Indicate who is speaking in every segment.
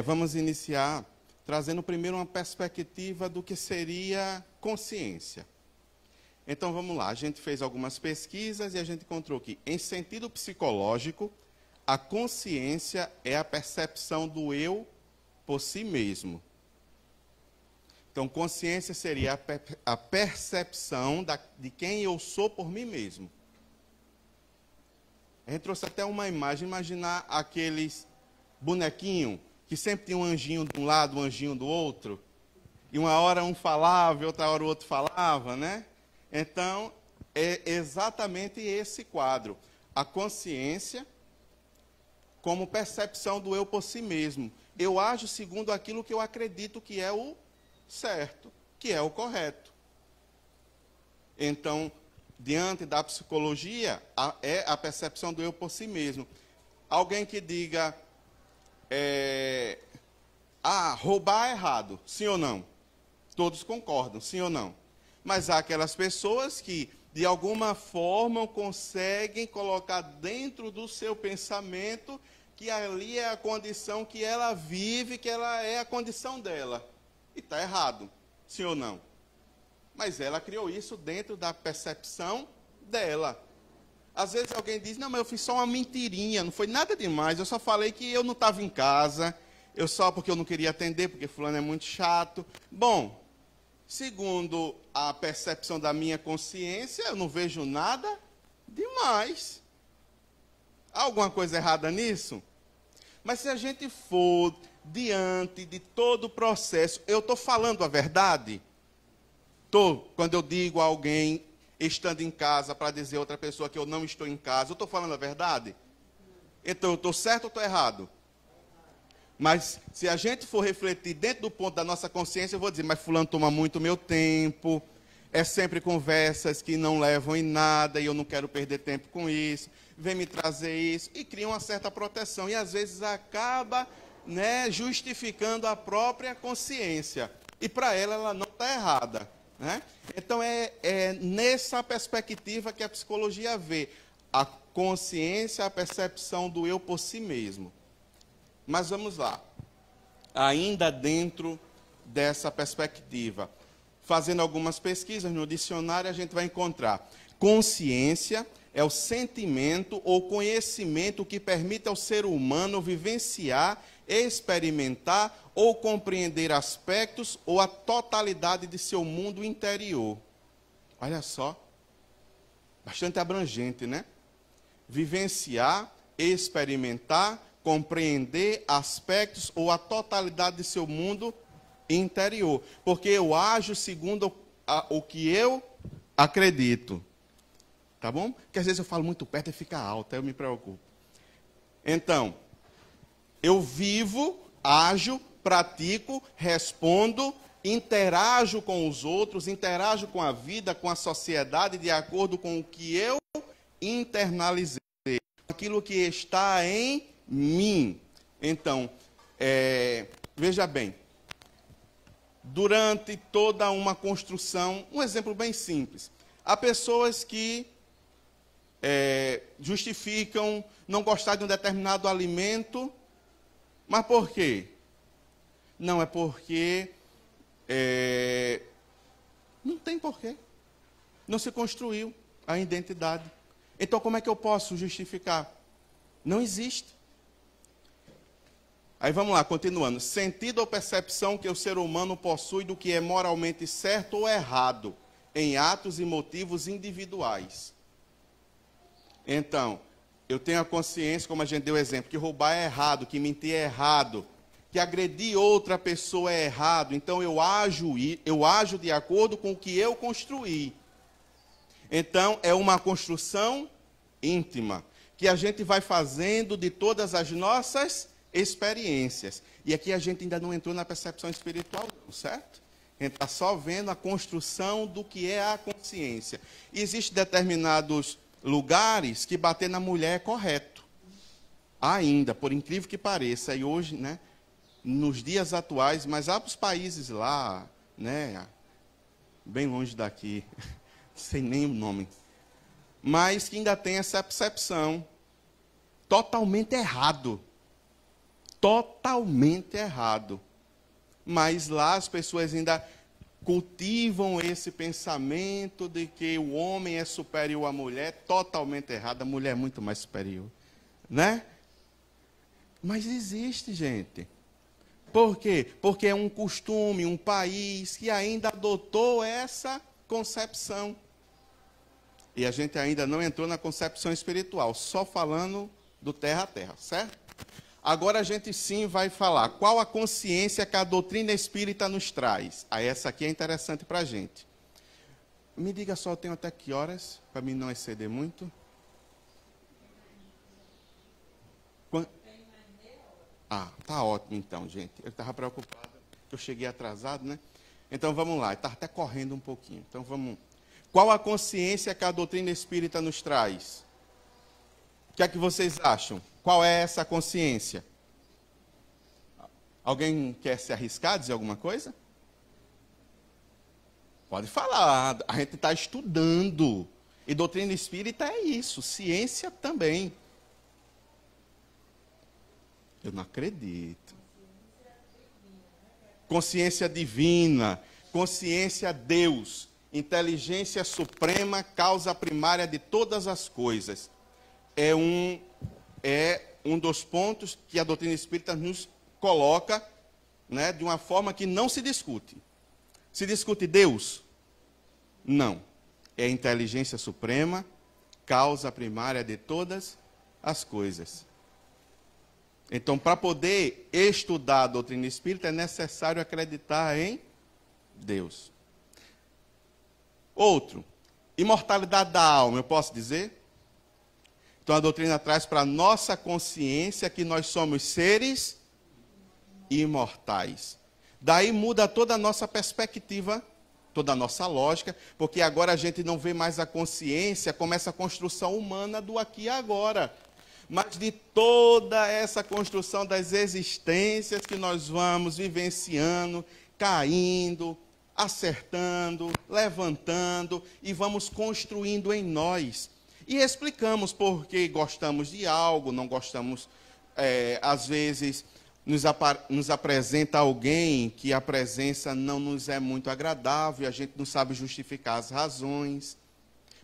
Speaker 1: Vamos iniciar trazendo primeiro uma perspectiva do que seria consciência. Então, vamos lá. A gente fez algumas pesquisas e a gente encontrou que, em sentido psicológico, a consciência é a percepção do eu por si mesmo. Então, consciência seria a percepção de quem eu sou por mim mesmo. A gente trouxe até uma imagem, imaginar aqueles bonequinhos que sempre tinha um anjinho de um lado, um anjinho do outro, e uma hora um falava e outra hora o outro falava, né? Então, é exatamente esse quadro. A consciência como percepção do eu por si mesmo. Eu ajo segundo aquilo que eu acredito que é o certo, que é o correto. Então, diante da psicologia, é a percepção do eu por si mesmo. Alguém que diga, roubar é errado, sim ou não? Todos concordam, sim ou não? Mas há aquelas pessoas que, de alguma forma, conseguem colocar dentro do seu pensamento que ali é a condição que ela vive, que ela é a condição dela. E está errado, sim ou não? Mas ela criou isso dentro da percepção dela. Às vezes alguém diz, não, mas eu fiz só uma mentirinha, não foi nada demais, eu só falei que eu não estava em casa, porque eu não queria atender, porque fulano é muito chato. Bom, segundo a percepção da minha consciência, eu não vejo nada demais. Há alguma coisa errada nisso? Mas se a gente for diante de todo o processo, eu estou falando a verdade? Quando eu digo a alguém, estando em casa, para dizer a outra pessoa que eu não estou em casa, eu estou falando a verdade? Então, eu estou certo ou estou errado? Mas, se a gente for refletir dentro do ponto da nossa consciência, eu vou dizer, mas fulano toma muito meu tempo, é sempre conversas que não levam em nada, e eu não quero perder tempo com isso, vem me trazer isso, e cria uma certa proteção, e às vezes acaba, justificando a própria consciência. E para ela não está errada. Né? Então, é nessa perspectiva que a psicologia vê a consciência, a percepção do eu por si mesmo. Mas vamos lá. Ainda dentro dessa perspectiva, fazendo algumas pesquisas no dicionário, a gente vai encontrar consciência é o sentimento ou conhecimento que permite ao ser humano vivenciar, experimentar ou compreender aspectos ou a totalidade de seu mundo interior. Olha só, bastante abrangente, né? Vivenciar, experimentar, compreender aspectos ou a totalidade de seu mundo interior. Porque eu ajo segundo o que eu acredito. Tá bom? Porque às vezes eu falo muito perto e fica alto, aí eu me preocupo. Então, eu vivo, ajo, pratico, respondo, interajo com os outros, interajo com a vida, com a sociedade, de acordo com o que eu internalizei, aquilo que está em mim. Então, veja bem, durante toda uma construção, um exemplo bem simples, há pessoas que justificam não gostar de um determinado alimento, mas por quê? Não, é porque não tem porquê. Não se construiu a identidade. Então, como é que eu posso justificar? Não existe. Aí vamos lá, continuando. Sentido ou percepção que o ser humano possui do que é moralmente certo ou errado em atos e motivos individuais. Então, eu tenho a consciência, como a gente deu exemplo, que roubar é errado, que mentir é errado, que agredir outra pessoa é errado. Então, eu ajo de acordo com o que eu construí. Então, é uma construção íntima, que a gente vai fazendo de todas as nossas experiências. E aqui a gente ainda não entrou na percepção espiritual, certo? A gente está só vendo a construção do que é a consciência. E existem determinados lugares que bater na mulher é correto. Ainda, por incrível que pareça, e hoje, nos dias atuais, mas há para os países lá, bem longe daqui, sem nem o nome, mas que ainda tem essa percepção totalmente errado. Totalmente errado. Mas lá as pessoas ainda cultivam esse pensamento de que o homem é superior à mulher, totalmente errado, a mulher é muito mais superior, né? Mas existe, gente. Por quê? Porque é um costume, um país que ainda adotou essa concepção. E a gente ainda não entrou na concepção espiritual, só falando do terra a terra, certo? Agora a gente sim vai falar qual a consciência que a doutrina espírita nos traz. Aí essa aqui é interessante para a gente. Me diga só, eu tenho até que horas, para mim não exceder muito? Ah, tá ótimo então, gente. Eu estava preocupado, eu cheguei atrasado, né? Então vamos lá, está até correndo um pouquinho. Então vamos. Qual a consciência que a doutrina espírita nos traz? O que é que vocês acham? Qual é essa consciência? Alguém quer se arriscar a dizer alguma coisa? Pode falar, a gente está estudando. E doutrina espírita é isso, ciência também. Eu não acredito. Consciência divina, consciência Deus, inteligência suprema, causa primária de todas as coisas. É um dos pontos que a doutrina espírita nos coloca, né, de uma forma que não se discute. Se discute Deus? Não. É a inteligência suprema, causa primária de todas as coisas. Então, para poder estudar a doutrina espírita, é necessário acreditar em Deus. Outro, imortalidade da alma, eu posso dizer? Então, a doutrina traz para a nossa consciência que nós somos seres imortais. Daí muda toda a nossa perspectiva, toda a nossa lógica, porque agora a gente não vê mais a consciência como essa construção humana do aqui e agora, mas de toda essa construção das existências que nós vamos vivenciando, caindo, acertando, levantando e vamos construindo em nós. E explicamos por que gostamos de algo, não gostamos, às vezes nos apresenta alguém que a presença não nos é muito agradável, a gente não sabe justificar as razões.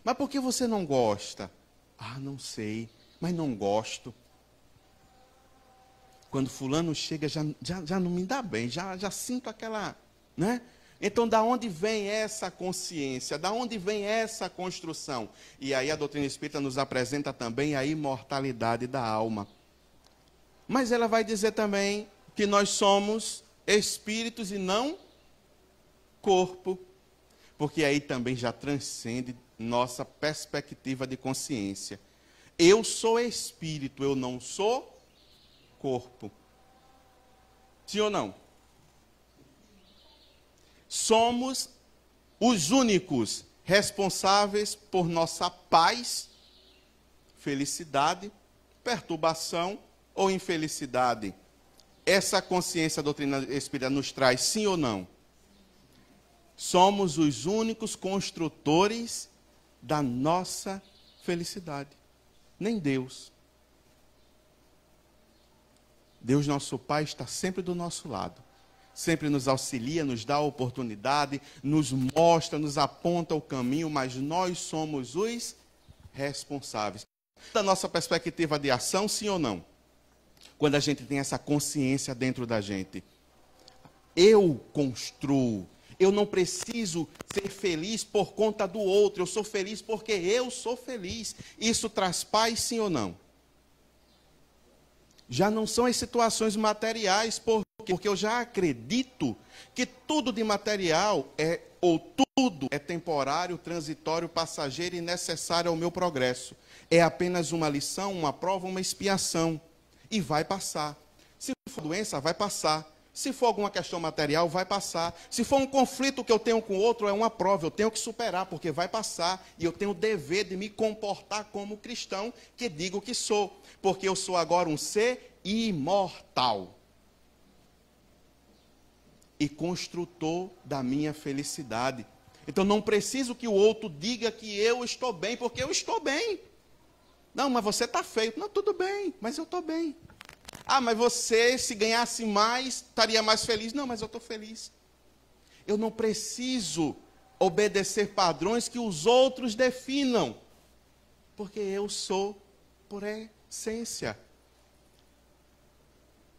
Speaker 1: Mas por que você não gosta? Ah, não sei, mas não gosto. Quando fulano chega, já não me dá bem, já sinto aquela, né? Então, da onde vem essa consciência? Da onde vem essa construção? E aí a doutrina espírita nos apresenta também a imortalidade da alma. Mas ela vai dizer também que nós somos espíritos e não corpo, porque aí também já transcende nossa perspectiva de consciência. Eu sou espírito, eu não sou corpo. Sim ou não? Somos os únicos responsáveis por nossa paz, felicidade, perturbação ou infelicidade. Essa consciência da doutrina espírita nos traz, sim ou não? Somos os únicos construtores da nossa felicidade. Nem Deus. Deus, nosso Pai, está sempre do nosso lado. Sempre nos auxilia, nos dá a oportunidade, nos mostra, nos aponta o caminho, mas nós somos os responsáveis. Da nossa perspectiva de ação, sim ou não? Quando a gente tem essa consciência dentro da gente. Eu construo. Eu não preciso ser feliz por conta do outro. Eu sou feliz porque eu sou feliz. Isso traz paz, sim ou não? Já não são as situações materiais, porque eu já acredito que tudo de material tudo é temporário, transitório, passageiro e necessário ao meu progresso. É apenas uma lição, uma prova, uma expiação. E vai passar. Se for doença, vai passar. Se for alguma questão material, vai passar. Se for um conflito que eu tenho com outro, é uma prova. Eu tenho que superar, porque vai passar. E eu tenho o dever de me comportar como cristão, que digo que sou. Porque eu sou agora um ser imortal. E construtor da minha felicidade. Então não preciso que o outro diga que eu estou bem, porque eu estou bem. Não, mas você está feio. Não, tudo bem, mas eu estou bem. Ah, mas você, se ganhasse mais, estaria mais feliz. Não, mas eu estou feliz. Eu não preciso obedecer padrões que os outros definam, porque eu sou por essência.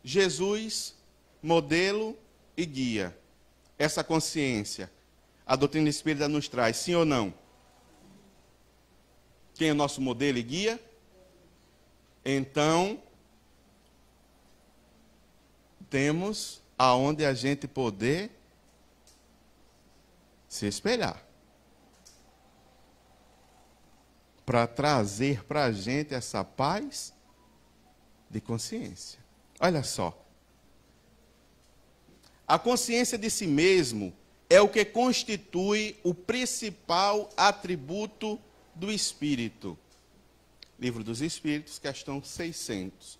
Speaker 1: Jesus, modelo e guia. Essa consciência, a doutrina espírita nos traz, sim ou não? Quem é o nosso modelo e guia? Então, temos aonde a gente poder se espelhar. Para trazer para a gente essa paz de consciência. Olha só. A consciência de si mesmo é o que constitui o principal atributo do Espírito. Livro dos Espíritos, questão 600.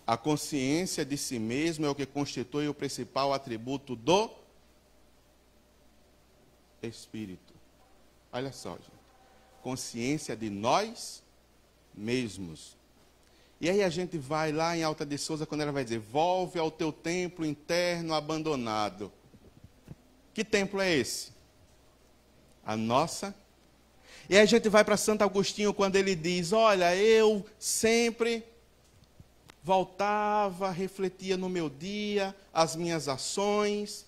Speaker 1: A consciência de si mesmo é o que constitui o principal atributo do Espírito. Olha só, gente. Consciência de nós mesmos. E aí a gente vai lá em Alta de Souza, quando ela vai dizer, volve ao teu templo interno abandonado. Que templo é esse? A nossa. E aí a gente vai para Santo Agostinho, quando ele diz, olha, eu sempre voltava, refletia no meu dia, as minhas ações,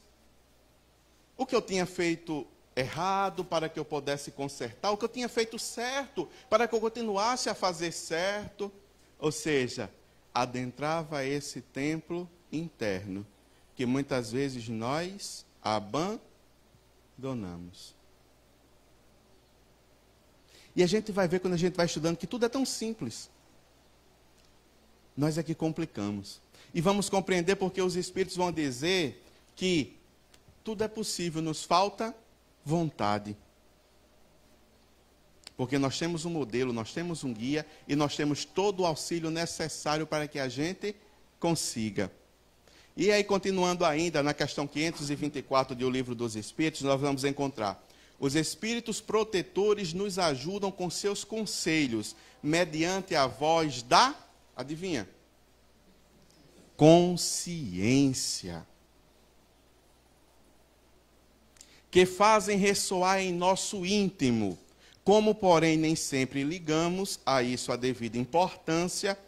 Speaker 1: o que eu tinha feito errado para que eu pudesse consertar, o que eu tinha feito certo para que eu continuasse a fazer certo. Ou seja, adentrava esse templo interno, que muitas vezes nós abandonamos. E a gente vai ver, quando a gente vai estudando, que tudo é tão simples. Nós é que complicamos. E vamos compreender porque os Espíritos vão dizer que tudo é possível, nos falta vontade. Porque nós temos um modelo, nós temos um guia e nós temos todo o auxílio necessário para que a gente consiga. E aí, continuando ainda na questão 524 do Livro dos Espíritos, nós vamos encontrar: os Espíritos protetores nos ajudam com seus conselhos, mediante a voz da, adivinha? Consciência. Que fazem ressoar em nosso íntimo. Como, porém, nem sempre ligamos a isso a devida importância,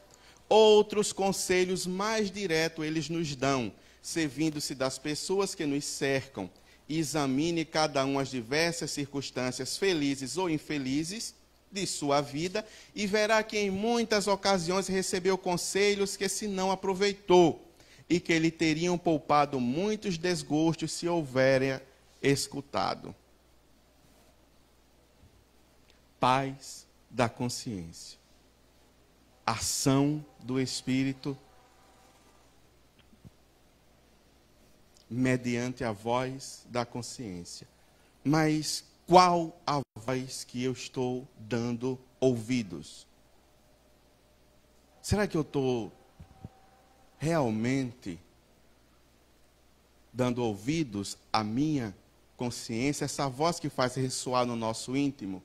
Speaker 1: outros conselhos mais diretos eles nos dão, servindo-se das pessoas que nos cercam. Examine cada um as diversas circunstâncias felizes ou infelizes de sua vida e verá que em muitas ocasiões recebeu conselhos que se não aproveitou e que lhe teriam poupado muitos desgostos se houverem escutado. Paz da consciência. Ação do Espírito mediante a voz da consciência. Mas qual a voz que eu estou dando ouvidos? Será que eu estou realmente dando ouvidos à minha consciência, essa voz que faz ressoar no nosso íntimo?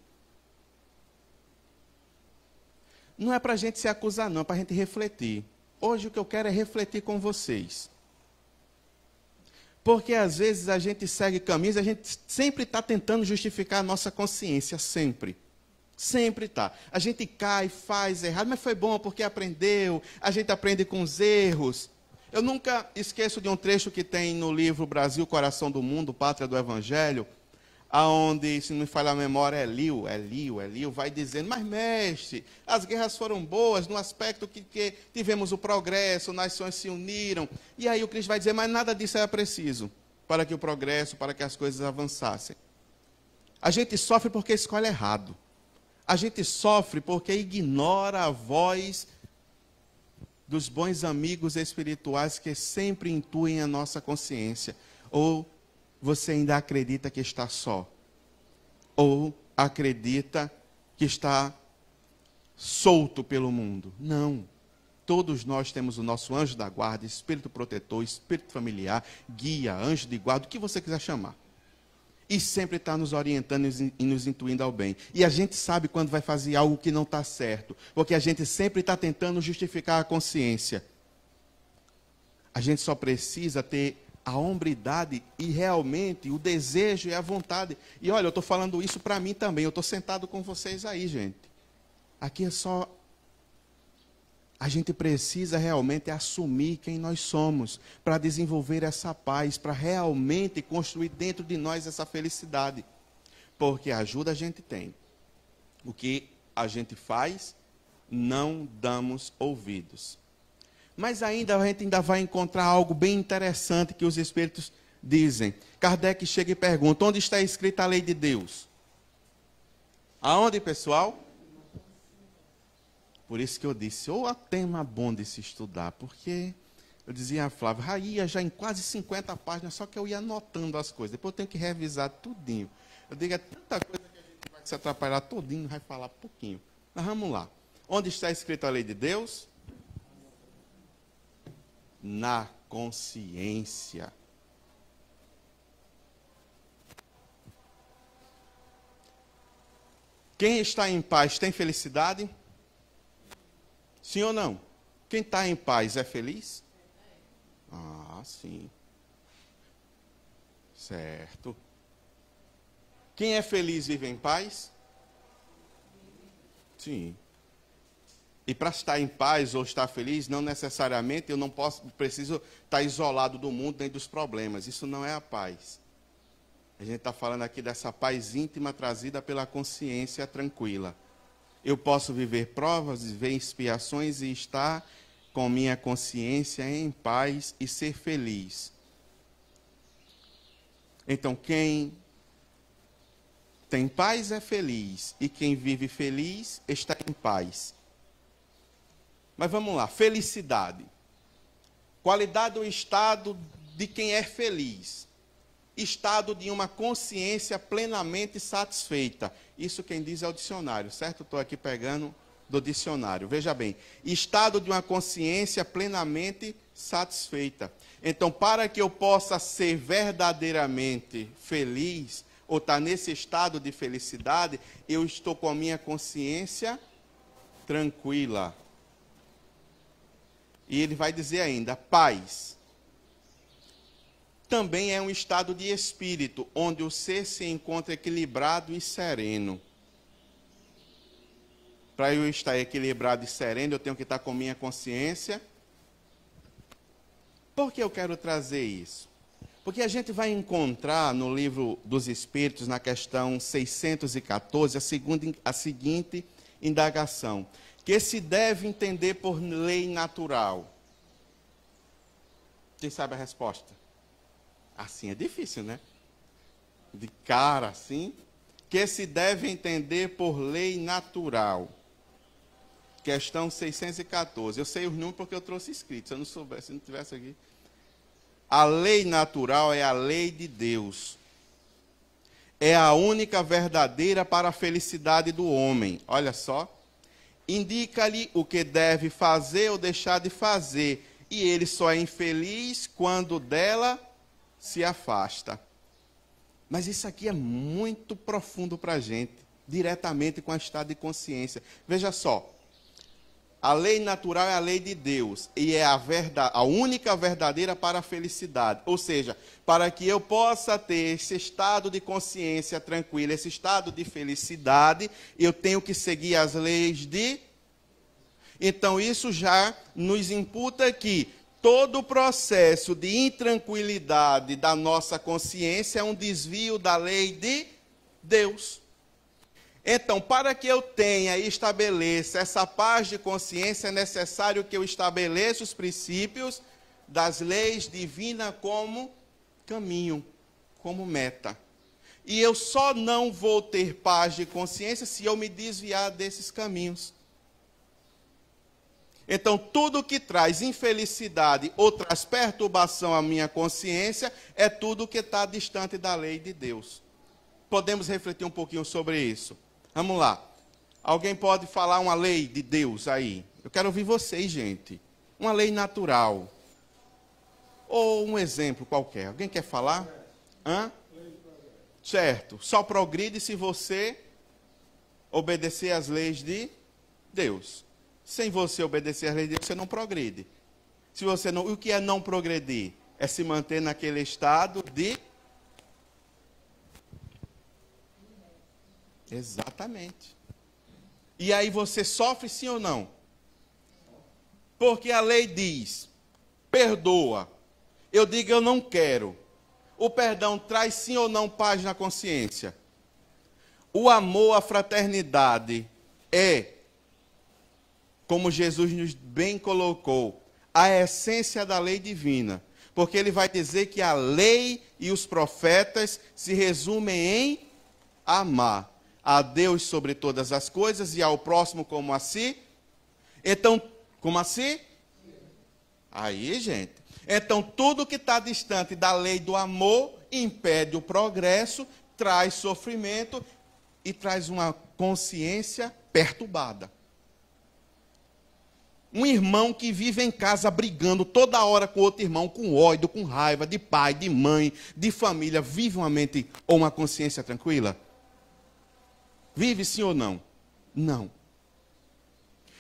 Speaker 1: Não é para a gente se acusar, não, é para a gente refletir. Hoje o que eu quero é refletir com vocês. Porque às vezes a gente segue caminhos, a gente sempre está tentando justificar a nossa consciência, sempre. Sempre está. A gente cai, faz errado, mas foi bom porque aprendeu, a gente aprende com os erros. Eu nunca esqueço de um trecho que tem no livro Brasil, Coração do Mundo, Pátria do Evangelho, aonde, se não me falha a memória, Elio vai dizendo, mas mestre, as guerras foram boas no aspecto que tivemos o progresso, nações se uniram. E aí o Cristo vai dizer, mas nada disso era preciso para que o progresso, para que as coisas avançassem. A gente sofre porque escolhe errado. A gente sofre porque ignora a voz dos bons amigos espirituais que sempre intuem a nossa consciência. Ou você ainda acredita que está só? Ou acredita que está solto pelo mundo? Não. Todos nós temos o nosso anjo da guarda, espírito protetor, espírito familiar, guia, anjo de guarda, o que você quiser chamar. E sempre está nos orientando e nos intuindo ao bem. E a gente sabe quando vai fazer algo que não está certo, porque a gente sempre está tentando justificar a consciência. A gente só precisa ter a hombridade e realmente o desejo e a vontade. E olha, eu estou falando isso para mim também. Eu estou sentado com vocês aí, gente. Aqui é só... A gente precisa realmente assumir quem nós somos para desenvolver essa paz, para realmente construir dentro de nós essa felicidade. Porque ajuda a gente tem. O que a gente faz, não damos ouvidos. Mas ainda a gente ainda vai encontrar algo bem interessante que os Espíritos dizem. Kardec chega e pergunta, onde está escrita a lei de Deus? Aonde, pessoal? Por isso que eu disse, ou tema bom de se estudar, porque eu dizia a Flávia, ia já em quase 50 páginas, só que eu ia anotando as coisas, depois eu tenho que revisar tudinho. Eu digo, é tanta coisa que a gente vai se atrapalhar tudinho, vai falar pouquinho. Mas vamos lá. Onde está escrita a lei de Deus? Na consciência. Quem está em paz tem felicidade? Sim ou não? Quem está em paz é feliz? Ah, sim. Certo. Quem é feliz vive em paz? Sim. E para estar em paz ou estar feliz, não necessariamente eu não preciso estar isolado do mundo nem dos problemas. Isso não é a paz. A gente está falando aqui dessa paz íntima trazida pela consciência tranquila. Eu posso viver provas, viver expiações e estar com minha consciência em paz e ser feliz. Então, quem tem paz é feliz, e quem vive feliz está em paz. Mas vamos lá, felicidade. Qualidade ou estado de quem é feliz. Estado de uma consciência plenamente satisfeita. Isso quem diz é o dicionário, certo? Estou aqui pegando do dicionário. Veja bem, estado de uma consciência plenamente satisfeita. Então, para que eu possa ser verdadeiramente feliz, ou estar nesse estado de felicidade, eu estou com a minha consciência tranquila. E ele vai dizer ainda, paz. Também é um estado de espírito, onde o ser se encontra equilibrado e sereno. Para eu estar equilibrado e sereno, eu tenho que estar com minha consciência. Por que eu quero trazer isso? Porque a gente vai encontrar no livro dos Espíritos, na questão 614, a seguinte indagação, que se deve entender por lei natural. Quem sabe a resposta? Assim é difícil, né? De cara assim, que se deve entender por lei natural. Questão 614. Eu sei os números porque eu trouxe escrito. Se eu não soubesse, se não tivesse aqui. A lei natural é a lei de Deus. É a única verdadeira para a felicidade do homem. Olha só. Indica-lhe o que deve fazer ou deixar de fazer. E ele só é infeliz quando dela se afasta. Mas isso aqui é muito profundo para a gente, diretamente com o estado de consciência. Veja só, a lei natural é a lei de Deus, e é a única verdadeira para a felicidade. Ou seja, para que eu possa ter esse estado de consciência tranquila, esse estado de felicidade, eu tenho que seguir as leis de... Então isso já nos imputa que todo o processo de intranquilidade da nossa consciência é um desvio da lei de Deus. Então, para que eu tenha e estabeleça essa paz de consciência, é necessário que eu estabeleça os princípios das leis divinas como caminho, como meta. E eu só não vou ter paz de consciência se eu me desviar desses caminhos. Então, tudo que traz infelicidade ou traz perturbação à minha consciência é tudo que está distante da lei de Deus. Podemos refletir um pouquinho sobre isso. Vamos lá. Alguém pode falar uma lei de Deus aí? Eu quero ouvir vocês, gente. Uma lei natural. Ou um exemplo qualquer. Alguém quer falar? Hã? Certo. Só progride se você obedecer às leis de Deus. Sem você obedecer às leis de Deus, você não progride. Se você não, o que é não progredir? É se manter naquele estado de... Exatamente. E aí você sofre sim ou não? Porque a lei diz, perdoa. Eu digo, eu não quero. O perdão traz sim ou não paz na consciência? O amor, a fraternidade é, como Jesus nos bem colocou, a essência da lei divina. Porque ele vai dizer que a lei e os profetas se resumem em amar a Deus sobre todas as coisas e ao próximo como a si. Então, como assim? Aí, gente. Então, tudo que está distante da lei do amor impede o progresso, traz sofrimento e traz uma consciência perturbada. Um irmão que vive em casa brigando toda hora com outro irmão, com ódio, com raiva, de pai, de mãe, de família, vive uma mente ou uma consciência tranquila? Vive sim ou não? Não.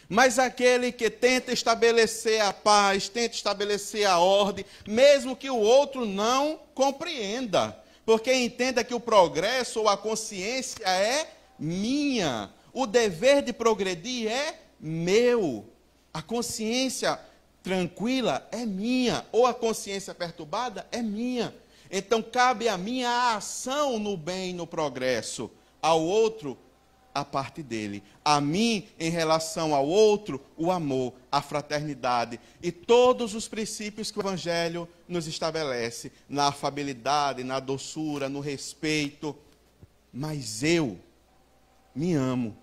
Speaker 1: Mas aquele que tenta estabelecer a paz, tenta estabelecer a ordem, mesmo que o outro não compreenda, porque entenda que o progresso ou a consciência é minha, o dever de progredir é meu, a consciência tranquila é minha, ou a consciência perturbada é minha. Então cabe a mim a ação no bem, no progresso, ao outro a parte dele. A mim, em relação ao outro, o amor, a fraternidade e todos os princípios que o Evangelho nos estabelece, na afabilidade, na doçura, no respeito. Mas eu me amo,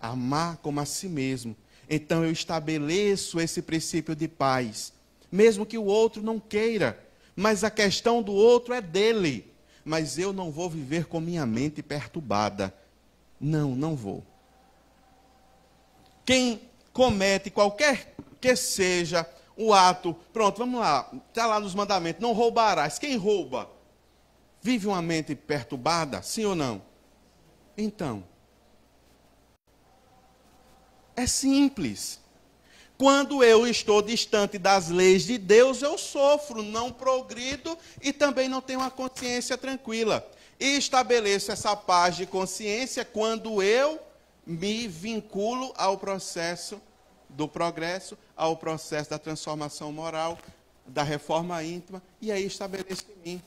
Speaker 1: amar como a si mesmo. Então eu estabeleço esse princípio de paz, mesmo que o outro não queira, mas a questão do outro é dele. Mas eu não vou viver com minha mente perturbada. Não, não vou. Quem comete qualquer que seja o ato, pronto, vamos lá, está lá nos mandamentos, não roubarás. Quem rouba? Vive uma mente perturbada, sim ou não? Então, é simples. Quando eu estou distante das leis de Deus, eu sofro, não progrido e também não tenho uma consciência tranquila. E estabeleço essa paz de consciência quando eu me vinculo ao processo do progresso, ao processo da transformação moral, da reforma íntima, e aí estabeleço em mim.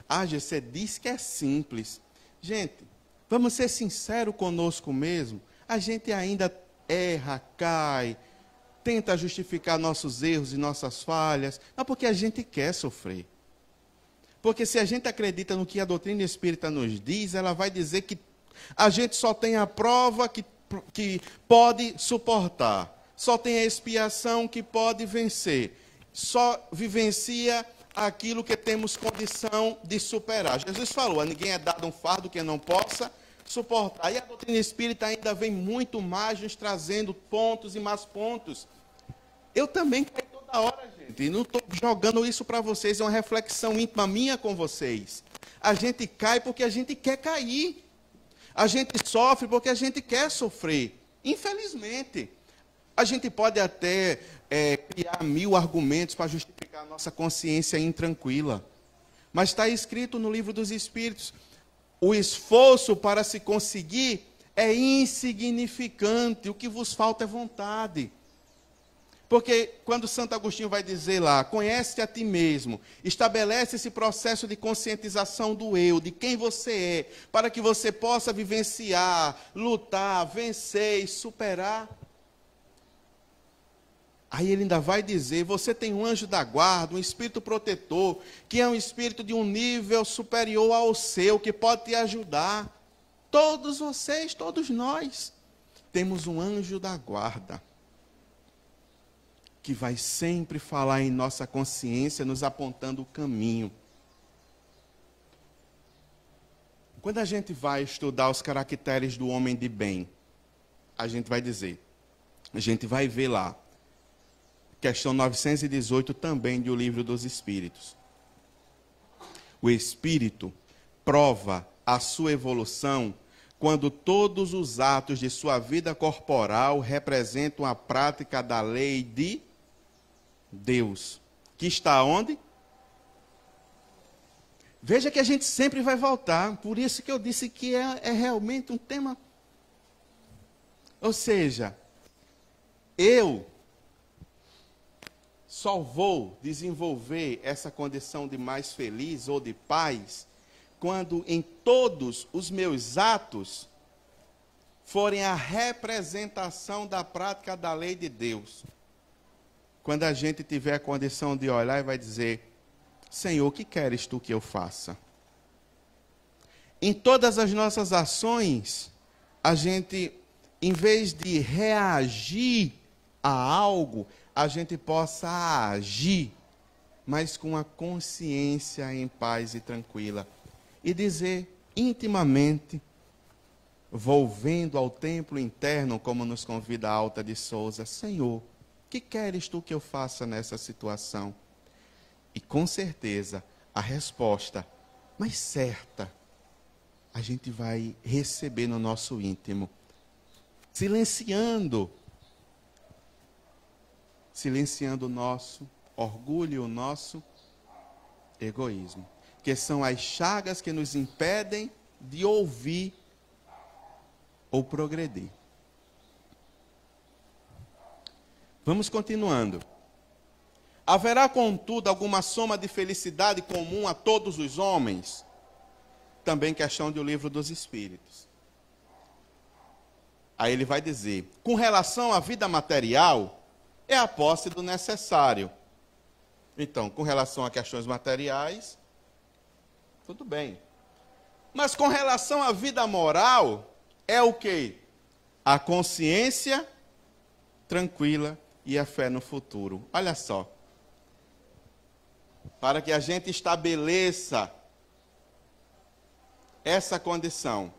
Speaker 1: Ah, você diz que é simples. Gente, vamos ser sinceros conosco mesmo. A gente ainda erra, cai, tenta justificar nossos erros e nossas falhas, mas porque a gente quer sofrer. Porque se a gente acredita no que a doutrina espírita nos diz, ela vai dizer que a gente só tem a prova que pode suportar, só tem a expiação que pode vencer, só vivencia aquilo que temos condição de superar. Jesus falou, a ninguém é dado um fardo que não possa suportar. E a doutrina espírita ainda vem muito mais nos trazendo pontos e mais pontos. Eu também caio toda hora, gente, e não estou jogando isso para vocês, é uma reflexão íntima minha com vocês. A gente cai porque a gente quer cair. A gente sofre porque a gente quer sofrer. Infelizmente. A gente pode até criar 1000 argumentos para justificar a nossa consciência intranquila. Mas está escrito no livro dos Espíritos, o esforço para se conseguir é insignificante, o que vos falta é vontade. Porque quando Santo Agostinho vai dizer lá, conhece-te a ti mesmo, estabelece esse processo de conscientização do eu, de quem você é, para que você possa vivenciar, lutar, vencer e superar. Aí ele ainda vai dizer, você tem um anjo da guarda, um espírito protetor, que é um espírito de um nível superior ao seu, que pode te ajudar. Todos vocês, todos nós, temos um anjo da guarda, que vai sempre falar em nossa consciência, nos apontando o caminho. Quando a gente vai estudar os caracteres do homem de bem, a gente vai dizer, a gente vai ver lá, questão 918 também do Livro dos Espíritos. O Espírito prova a sua evolução quando todos os atos de sua vida corporal representam a prática da lei de Deus. Que está onde? Veja que a gente sempre vai voltar. Por isso que eu disse que é realmente um tema. Ou seja, eu só vou desenvolver essa condição de mais feliz ou de paz quando em todos os meus atos forem a representação da prática da lei de Deus. Quando a gente tiver a condição de olhar e vai dizer: Senhor, o que queres tu que eu faça? Em todas as nossas ações, a gente, em vez de reagir a algo, a gente possa agir, mas com a consciência em paz e tranquila. E dizer intimamente, volvendo ao templo interno, como nos convida a Alta de Souza: Senhor, o que queres tu que eu faça nessa situação? E com certeza, a resposta mais certa, a gente vai receber no nosso íntimo, silenciando o nosso orgulho, o nosso egoísmo, que são as chagas que nos impedem de ouvir ou progredir. Vamos continuando. Haverá, contudo, alguma soma de felicidade comum a todos os homens? Também questão do Livro dos Espíritos. Aí ele vai dizer: com relação à vida material, é a posse do necessário. Então, com relação a questões materiais, tudo bem. Mas com relação à vida moral, é o quê? A consciência tranquila e a fé no futuro. Olha só. Para que a gente estabeleça essa condição,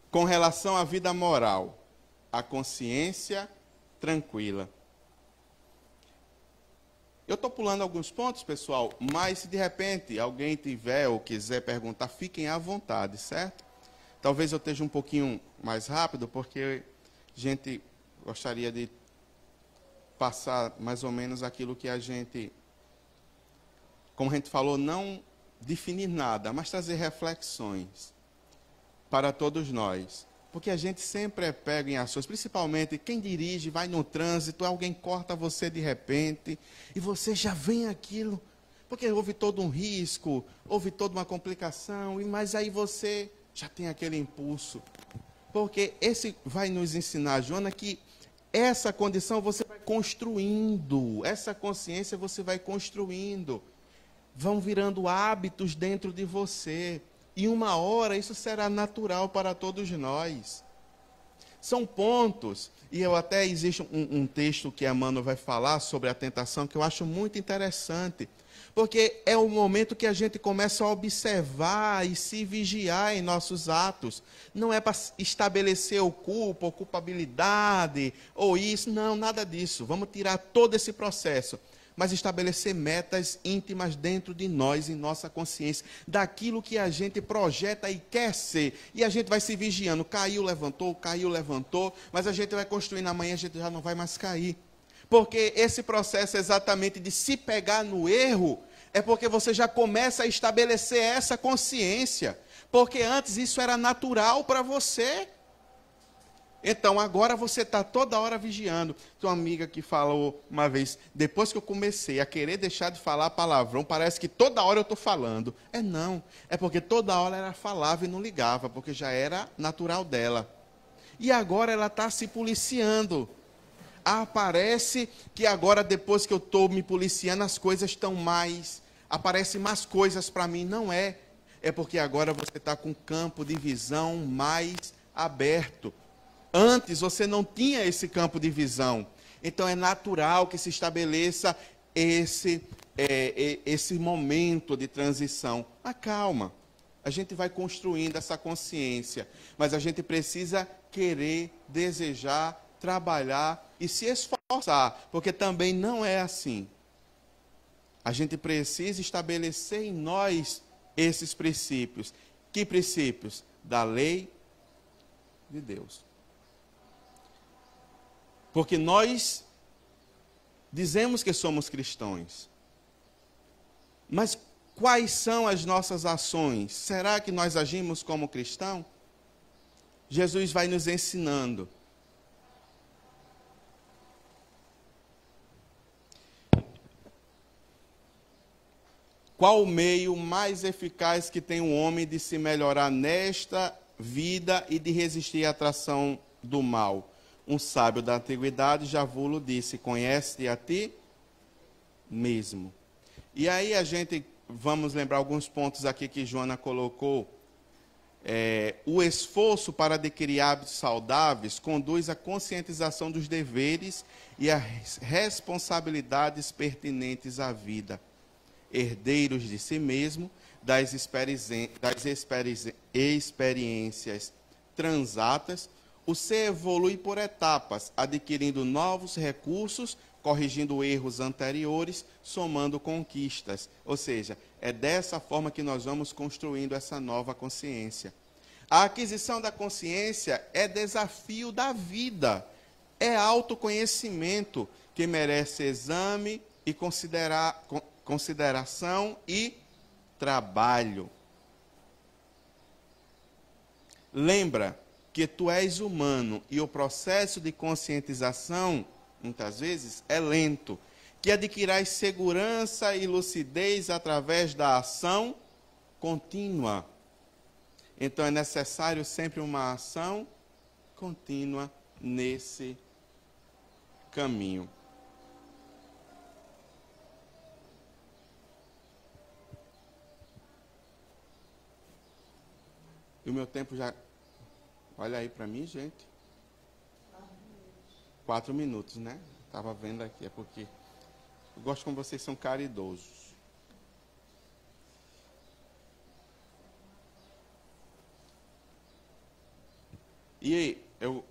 Speaker 1: com relação à vida moral, a consciência tranquila. Eu estou pulando alguns pontos, pessoal, mas se de repente alguém tiver ou quiser perguntar, fiquem à vontade, certo? Talvez eu esteja um pouquinho mais rápido, porque a gente gostaria de passar mais ou menos aquilo que a gente, como a gente falou, não definir nada, mas trazer reflexões para todos nós. Porque a gente sempre é pego em ações, principalmente quem dirige, vai no trânsito, alguém corta você de repente, e você já vem aquilo, porque houve todo um risco, houve toda uma complicação, mas aí você já tem aquele impulso. Porque esse vai nos ensinar, Joana, que essa condição você vai construindo, essa consciência você vai construindo, vão virando hábitos dentro de você. E uma hora isso será natural para todos nós. São pontos, e eu até existe um texto que a Mano vai falar sobre a tentação, que eu acho muito interessante, porque é o momento que a gente começa a observar e se vigiar em nossos atos. Não é para estabelecer o culpa, ou culpabilidade, ou isso, não, nada disso. Vamos tirar todo esse processo, mas estabelecer metas íntimas dentro de nós, em nossa consciência, daquilo que a gente projeta e quer ser. E a gente vai se vigiando, caiu, levantou, mas a gente vai construindo, amanhã a gente já não vai mais cair. Porque esse processo exatamente de se pegar no erro, é porque você já começa a estabelecer essa consciência. Porque antes isso era natural para você. Então, agora você está toda hora vigiando. Tem uma amiga que falou uma vez, depois que eu comecei a querer deixar de falar palavrão, parece que toda hora eu estou falando. Não, é porque toda hora ela falava e não ligava, porque já era natural dela. E agora ela está se policiando. Parece que agora, depois que eu estou me policiando, as coisas estão mais... Aparecem mais coisas para mim. Não é. É porque agora você está com um campo de visão mais aberto. Antes você não tinha esse campo de visão. Então é natural que se estabeleça esse momento de transição. Mas calma, a gente vai construindo essa consciência. Mas a gente precisa querer, desejar, trabalhar e se esforçar. Porque também não é assim. A gente precisa estabelecer em nós esses princípios. Que princípios? Da lei de Deus. Porque nós Dizemos que somos cristãos. Mas quais são as nossas ações? Será que nós agimos como cristão? Jesus vai nos ensinando. Qual o meio mais eficaz que tem um homem de se melhorar nesta vida e de resistir à atração do mal? Um sábio da antiguidade já vos disse: conhece-te a ti mesmo. E aí vamos lembrar alguns pontos aqui que Joana colocou. O esforço para adquirir hábitos saudáveis conduz à conscientização dos deveres e às responsabilidades pertinentes à vida. Herdeiros de si mesmo, das experiências transatas, o ser evolui por etapas, adquirindo novos recursos, corrigindo erros anteriores, somando conquistas. Ou seja, é dessa forma que nós vamos construindo essa nova consciência. A aquisição da consciência é desafio da vida, é autoconhecimento que merece exame e consideração e trabalho. Lembra que tu és humano e o processo de conscientização, muitas vezes, é lento, que adquirás segurança e lucidez através da ação contínua. Então é necessário sempre uma ação contínua nesse caminho. E o meu tempo já... Olha aí para mim, gente. 4 minutos, né? Estava vendo aqui, é porque eu gosto como vocês são caridosos. E eu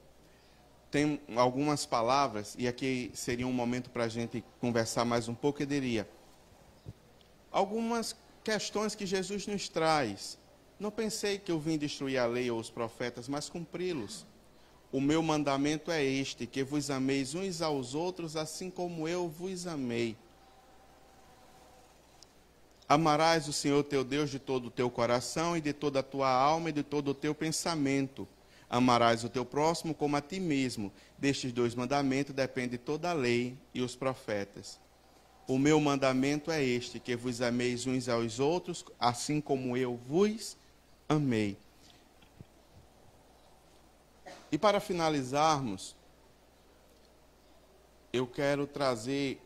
Speaker 1: tenho algumas palavras, e aqui seria um momento para a gente conversar mais um pouco, eu diria. Algumas questões que Jesus nos traz. Não pensei que eu vim destruir a lei ou os profetas, mas cumpri-los. O meu mandamento é este, que vos ameis uns aos outros, assim como eu vos amei. Amarás o Senhor teu Deus de todo o teu coração e de toda a tua alma e de todo o teu pensamento. Amarás o teu próximo como a ti mesmo. Destes 2 mandamentos depende toda a lei e os profetas. O meu mandamento é este, que vos ameis uns aos outros, assim como eu vos amei. E para finalizarmos, eu quero trazer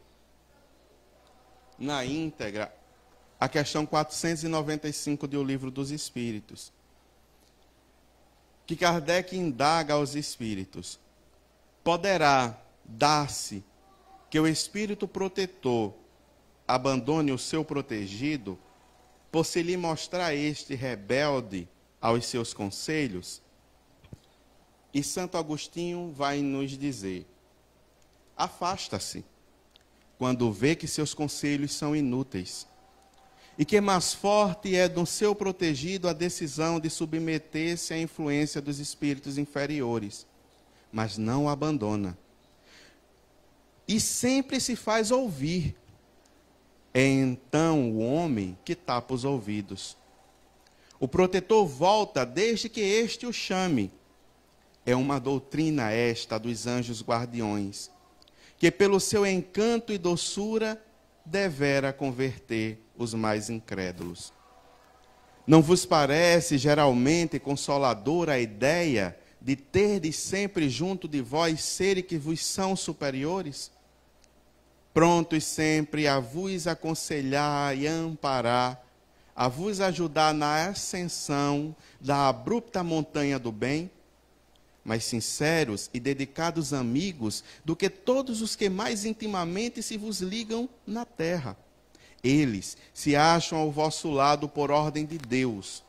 Speaker 1: na íntegra a questão 495 do Livro dos Espíritos, que Kardec indaga aos espíritos: poderá dar-se que o espírito protetor abandone o seu protegido, por se lhe mostrar este rebelde aos seus conselhos? E Santo Agostinho vai nos dizer: afasta-se, quando vê que seus conselhos são inúteis, e que mais forte é do seu protegido a decisão de submeter-se à influência dos espíritos inferiores, mas não o abandona. E sempre se faz ouvir. É então o homem que tapa os ouvidos. O protetor volta desde que este o chame. É uma doutrina esta dos anjos guardiões, que pelo seu encanto e doçura devera converter os mais incrédulos. Não vos parece geralmente consoladora a ideia de terdes sempre junto de vós seres que vos são superiores, prontos sempre a vos aconselhar e amparar, a vos ajudar na ascensão da abrupta montanha do bem, mais sinceros e dedicados amigos do que todos os que mais intimamente se vos ligam na terra. Eles se acham ao vosso lado por ordem de Deus.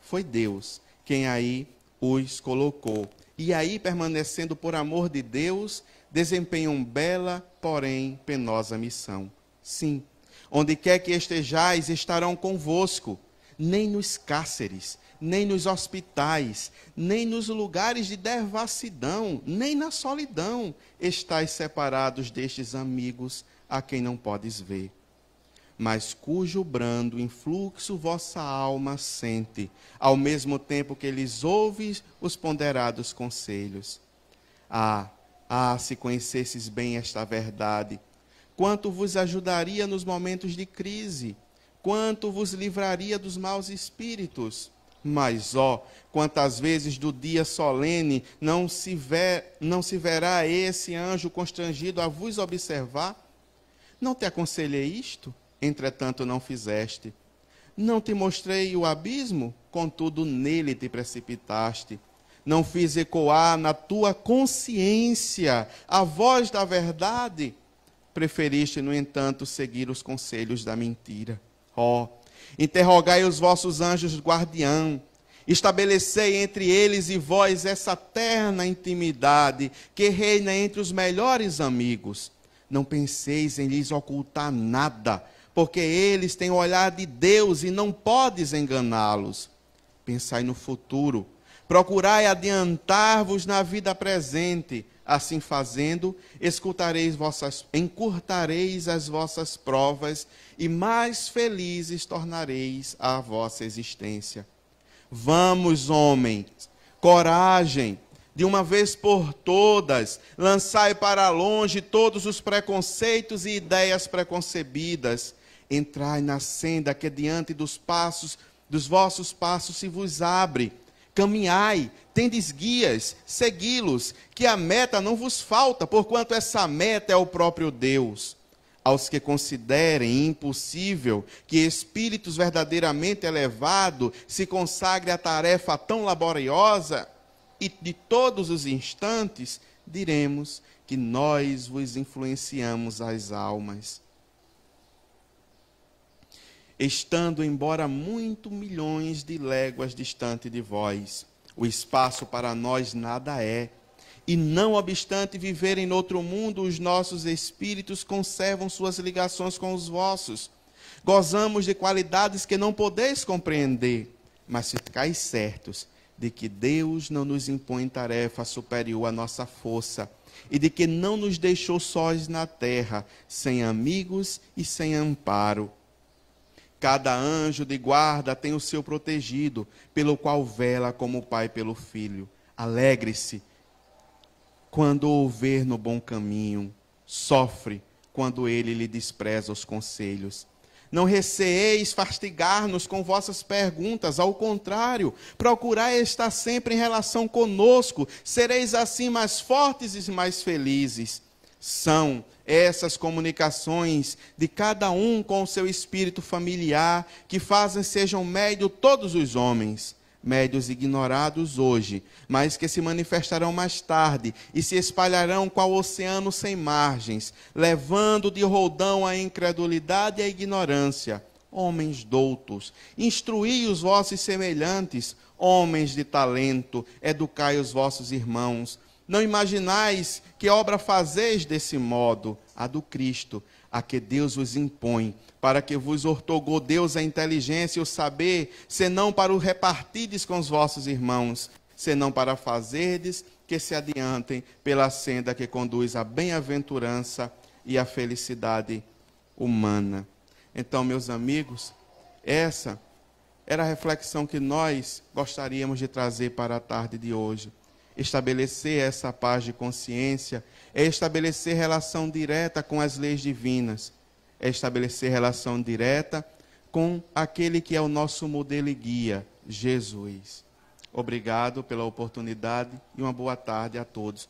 Speaker 1: Foi Deus quem aí os colocou. E aí, permanecendo por amor de Deus, desempenham bela, porém penosa missão. Sim, onde quer que estejais, estarão convosco, nem nos cárceres, nem nos hospitais, nem nos lugares de devassidão, nem na solidão estais separados destes amigos a quem não podes ver, mas cujo brando influxo vossa alma sente, ao mesmo tempo que lhes ouve os ponderados conselhos. Se conhecesses bem esta verdade, quanto vos ajudaria nos momentos de crise, quanto vos livraria dos maus espíritos. Mas, quantas vezes do dia solene não se verá esse anjo constrangido a vos observar? Não te aconselhei isto? Entretanto não fizeste. Não te mostrei o abismo? Contudo nele te precipitaste. Não fiz ecoar na tua consciência a voz da verdade? Preferiste, no entanto, seguir os conselhos da mentira. Interrogai os vossos anjos guardião, estabelecei entre eles e vós essa terna intimidade que reina entre os melhores amigos. Não penseis em lhes ocultar nada, porque eles têm o olhar de Deus e não podes enganá-los. Pensai no futuro, procurai adiantar-vos na vida presente. Assim fazendo, encurtareis as vossas provas e mais felizes tornareis a vossa existência. Vamos, homens, coragem, de uma vez por todas, lançai para longe todos os preconceitos e ideias preconcebidas. Entrai na senda que diante dos vossos passos se vos abre. Caminhai, tendes guias, segui-los, que a meta não vos falta, porquanto essa meta é o próprio Deus. Aos que considerem impossível que espíritos verdadeiramente elevados se consagre a tarefa tão laboriosa, e de todos os instantes, diremos que nós vos influenciamos as almas. Estando embora muito milhões de léguas distante de vós, o espaço para nós nada é. E não obstante viverem noutro mundo, os nossos espíritos conservam suas ligações com os vossos. Gozamos de qualidades que não podeis compreender, mas ficais certos de que Deus não nos impõe tarefa superior à nossa força, e de que não nos deixou sós na terra, sem amigos e sem amparo. Cada anjo de guarda tem o seu protegido, pelo qual vela como o pai pelo filho. Alegre-se quando o ver no bom caminho, sofre quando ele lhe despreza os conselhos. Não receeis fastigar-nos com vossas perguntas, ao contrário, procurai estar sempre em relação conosco, sereis assim mais fortes e mais felizes. São essas comunicações de cada um com o seu espírito familiar que fazem sejam médio todos os homens, médios ignorados hoje, mas que se manifestarão mais tarde e se espalharão qual oceano sem margens, levando de roldão a incredulidade e a ignorância. Homens doutos, instruí os vossos semelhantes, homens de talento, educai os vossos irmãos. Não imaginais que obra fazeis desse modo, a do Cristo, a que Deus vos impõe, para que vos ortogou Deus a inteligência e o saber, senão para o repartirdes com os vossos irmãos, senão para fazerdes que se adiantem pela senda que conduz à bem-aventurança e à felicidade humana. Então, meus amigos, essa era a reflexão que nós gostaríamos de trazer para a tarde de hoje. Estabelecer essa paz de consciência é estabelecer relação direta com as leis divinas, é estabelecer relação direta com aquele que é o nosso modelo e guia, Jesus. Obrigado pela oportunidade e uma boa tarde a todos.